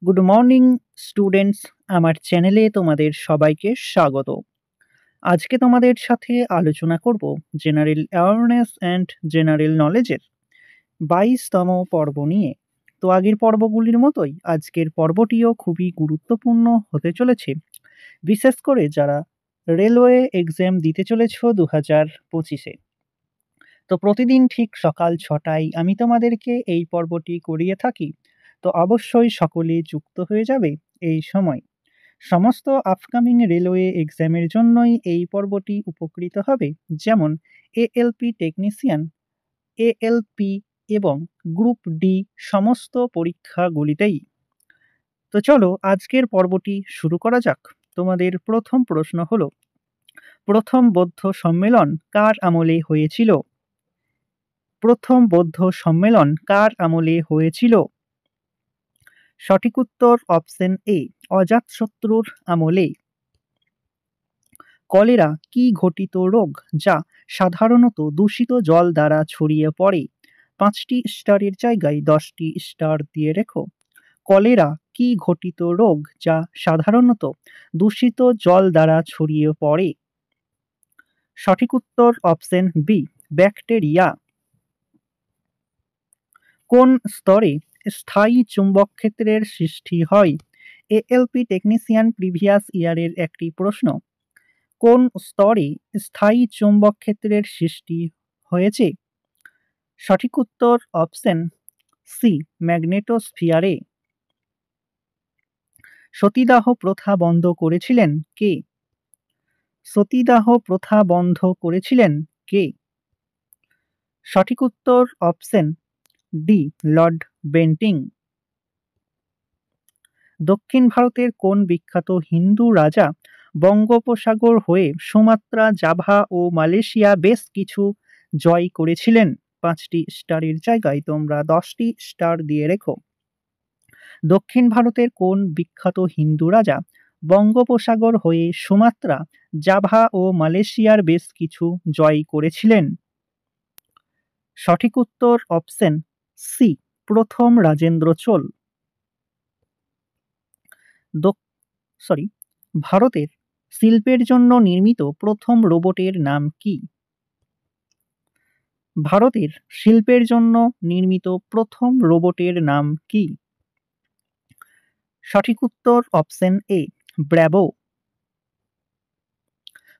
Good morning students, আমার চ্যানেলে তোমাদের সবাইকে স্বাগত। আজকে তোমাদের সাথে আলোচনা করব জেনারেল অ্যাওয়ারনেস অ্যান্ড জেনারেল নলেজের 22তম পর্ব নিয়ে। তো আগের পর্বগুলির মতোই আজকের পর্বটিও খুবই গুরুত্বপূর্ণ হতে চলেছে, বিশেষ করে যারা রেলওয়ে এক্সাম দিতে চলেছ 2025-এ। তো প্রতিদিন ঠিক সকাল 6টায় আমি তোমাদেরকে এই পর্বটি করিয়ে থাকি, তো অবশ্যই সকলে যুক্ত হয়ে যাবে এই সময়। সমস্ত আপকামিং রেলওয়ে এক্সামের জন্যই এই পর্বটি উপকৃত হবে, যেমন এএলপি টেকনিশিয়ান, এএলপি এবং গ্রুপ ডি সমস্ত পরীক্ষাগুলিতেই। তো চলো আজকের পর্বটি শুরু করা যাক। তোমাদের প্রথম প্রশ্ন হলো, প্রথম বৌদ্ধ সম্মেলন কার আমলে হয়েছিল? প্রথম বৌদ্ধ সম্মেলন কার আমলে হয়েছিল? সঠিক উত্তর অপশন এ, অজাতশত্রুর আমলে। কলেরা কি ঘটিত রোগ যা সাধারণত দূষিত জল দ্বারা ছড়িয়ে পড়ে? 5টি স্টারের জায়গায় 10টি স্টার দিয়ে রেখো। কলেরা কি ঘটিত রোগ যা সাধারণত দূষিত জল দ্বারা ছড়িয়ে পড়ে? সঠিক উত্তর অপশন বি, ব্যাকটেরিয়া। কোন স্তরে স্থায়ী চুম্বক ক্ষেত্রের সৃষ্টি হয়? এএলপি টেকনিশিয়ান প্রিভিয়াস ইয়ারের একটি প্রশ্ন। কোন স্তরে স্থায়ী চুম্বক ক্ষেত্রের সৃষ্টি হয়েছে? সঠিক উত্তর অপশন সি, ম্যাগনেটোস্ফিয়ারে। সতীদাহ প্রথা বন্ধ করেছিলেন কে? সতীদাহ প্রথা বন্ধ করেছিলেন কে? সঠিক উত্তর অপশন ডি, লর্ড বেন্টিং। দক্ষিণ ভারতের কোন বিখ্যাত হিন্দু রাজা বঙ্গোপসাগর হয়ে সুমাত্রা, জাভা ও মালয়েশিয়া বেশ কিছু জয় করেছিলেন? 5টি স্টারের জায়গায় তোমরা 10টি স্টার দিয়ে রেখো। দক্ষিণ ভারতের কোন বিখ্যাত হিন্দু রাজা বঙ্গোপসাগর হয়ে সুমাত্রা, জাভা ও মালয়েশিয়ার বেশ কিছু জয় করেছিলেন? সঠিক উত্তর অপশন সি, প্রথম রাজেন্দ্র চোল। ভারতের শিল্পের জন্য নির্মিত প্রথম রোবটের নাম কি? ভারতের শিল্পের জন্য নির্মিত প্রথম রোবটের নাম কি? সঠিক উত্তর অপশন এ, ব্র্যাভো।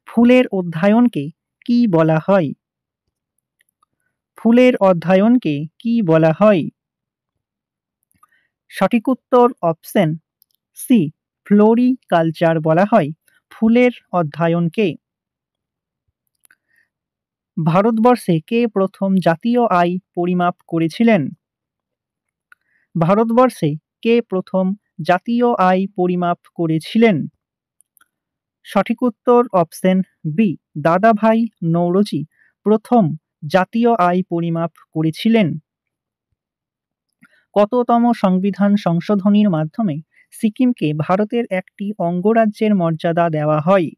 ফুলের অধ্যয়নকে কি বলা হয়? ফুলের অধ্যয়নকে কি বলা হয়? সঠিক উত্তর অপশন সি, ফ্লোরিকালচার বলা হয় ফুলের অধ্যয়নকে। ভারতবর্ষে কে প্রথম জাতীয় আয় পরিমাপ করেছিলেন? ভারতবর্ষে কে প্রথম জাতীয় আয় পরিমাপ করেছিলেন? সঠিক উত্তর অপশন বি, দাদাভাই নওরোজি প্রথম জাতীয় আয় পরিমাপ করেছিলেন। কততম সংবিধান সংশোধনীর মাধ্যমে সিকিমকে ভারতের একটি অঙ্গরাজ্যের মর্যাদা দেওয়া হয়?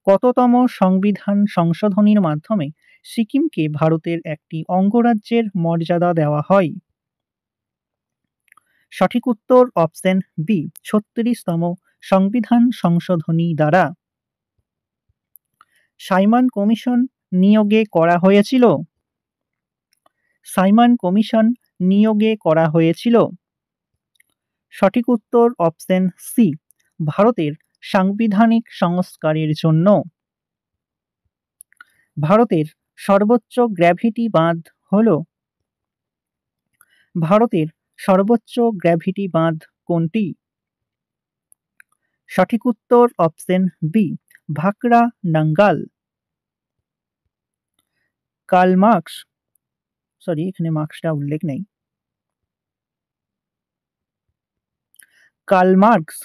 কততম সংবিধান সংশোধনীর মাধ্যমে সিকিমকে ভারতের একটি অঙ্গরাজ্যের মর্যাদা দেওয়া হয়? সঠিক উত্তর অপশন বি, 36তম সংবিধান সংশোধনী দ্বারা। সাইমন কমিশন নিয়োগে করা হয়েছিল? সাইমন কমিশন নিয়োগে করা হয়েছিল? সঠিক উত্তর অপশন সি, ভারতের সাংবিধানিক সংস্কারের জন্য। ভারতের সর্বোচ্চ গ্র্যাভিটি বাঁধ হল? ভারতের সর্বোচ্চ গ্র্যাভিটি বাঁধ কোনটি? সঠিক উত্তর option B, Bhakra Nangal. Karl Marx, এখানে মার্কসটা উল্লেখ নেই। কার্ল মার্কস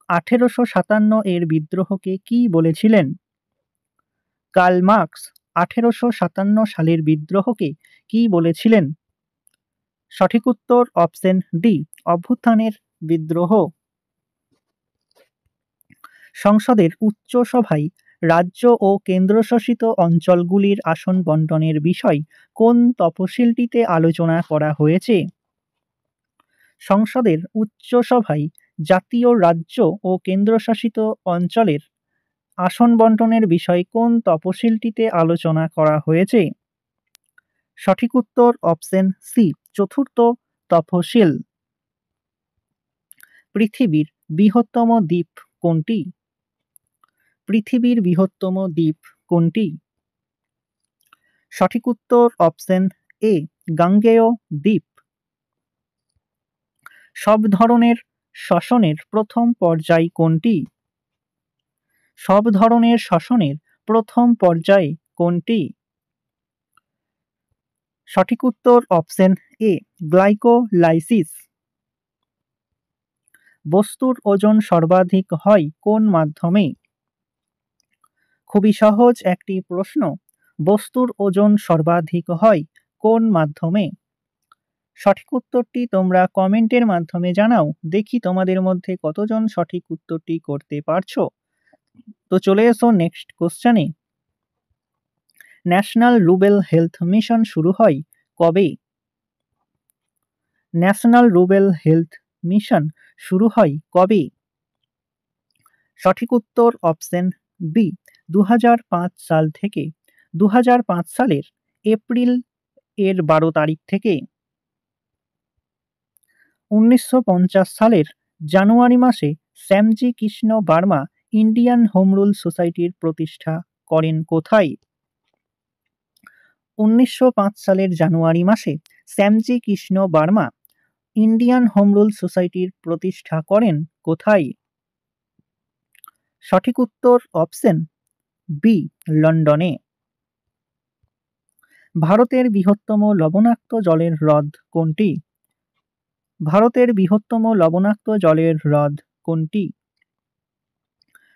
1857 এর বিদ্রোহকে কি বলেছিলেন? কার্ল মার্কস 1857 সালের বিদ্রোহকে কি বলেছিলেন? সঠিক উত্তর অপশন ডি, অভ্যুত্থানের বিদ্রোহ। সংসদের উচ্চ সভায় রাজ্য ও কেন্দ্রশাসিত অঞ্চলগুলির আসন বণ্টনের বিষয় কোন তফসিলটিতে আলোচনা করা হয়েছে? সংসদের উচ্চ সভায় জাতীয়, রাজ্য ও কেন্দ্রশাসিত অঞ্চলের আসন বণ্টনের বিষয়ে কোন তফসিলটিতে আলোচনা করা হয়েছে? সঠিক উত্তর অপশন সি, চতুর্থ তফসিল। পৃথিবীর বৃহত্তম দ্বীপ কোনটি? পৃথিবীর বৃহত্তম দ্বীপ কোনটি? সঠিক উত্তর অপশন এ, গাঙ্গেয় দ্বীপ। সব ধরনের শ্বসনের প্রথম পর্যায় কোনটি? সব ধরনের শ্বসনের প্রথম পর্যায় কোনটি? সঠিক উত্তর অপশন এ, গ্লাইকোলাইসিস। বস্তুর ওজন সর্বাধিক হয় কোন মাধ্যমে? খুবই সহজ একটি প্রশ্ন। বস্তুর ওজন সর্বাধিক হয় কোন মাধ্যমে? সঠিক উত্তরটি তোমরা কমেন্টের মাধ্যমে জানাও। দেখি তোমাদের মধ্যে কতজন সঠিক উত্তরটি করতে পারছো। তো চলে এসো নেক্সট কোশ্চেনে। ন্যাশনাল রুরাল হেলথ মিশন শুরু হয় কবে? ন্যাশনাল রুরাল হেলথ মিশন শুরু হয় কবে? সঠিক উত্তর অপশন বি, 2005 সাল থেকে। 2005 সালের এপ্রিল এর 12 তারিখ থেকে। 1950 সালের জানুয়ারি মাসে Shyamji Krishna Burma Indian home rule সোসাইটির প্রতিষ্ঠা করেন কোথায়? 1905 সালের জানুয়ারি মাসে Shyamji Krishna Burma Indian home rule সোসাইটির প্রতিষ্ঠা করেন কোথায়? সঠিক উত্তর অপশন বি, লন্ডনে। ভারতের বৃহত্তম লবণাক্ত জলের হ্রদ কোনটি? ভারতের বৃহত্তম লবণাক্ত জলের হ্রদ কোনটি?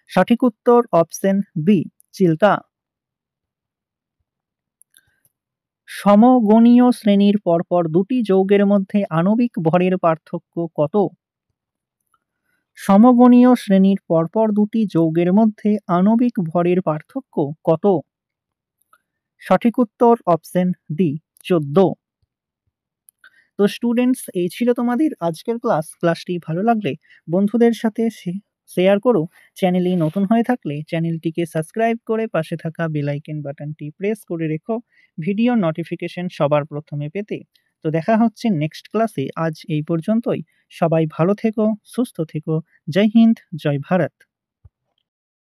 সঠিক উত্তর অপশন বি, চিল্কা। সমগণীয় শ্রেণীর পরপর দুটি যৌগের মধ্যে আণবিক ভরের পার্থক্য কত? সমগণীয় শ্রেণীর পরপর দুটি যৌগের মধ্যে আণবিক ভরের পার্থক্য কত? সঠিক উত্তর অপশন ডি, 14। তো স্টুডেন্টস, এই ছিল তোমাদের আজকের ক্লাসটি ভালো লাগলে বন্ধুদের সাথে শেয়ার করো। চ্যানেলে নতুন হয়ে থাকলে চ্যানেলটিকে সাবস্ক্রাইব করে পাশে থাকা বেল আইকন বাটনটি প্রেস করে রেখো ভিডিও নোটিফিকেশন সবার প্রথমে পেতে। তো দেখা হচ্ছে নেক্সট ক্লাসে। আজ এই পর্যন্তই। সবাই ভালো থেকো, সুস্থ থেকো। জয় হিন্দ, জয় ভারত।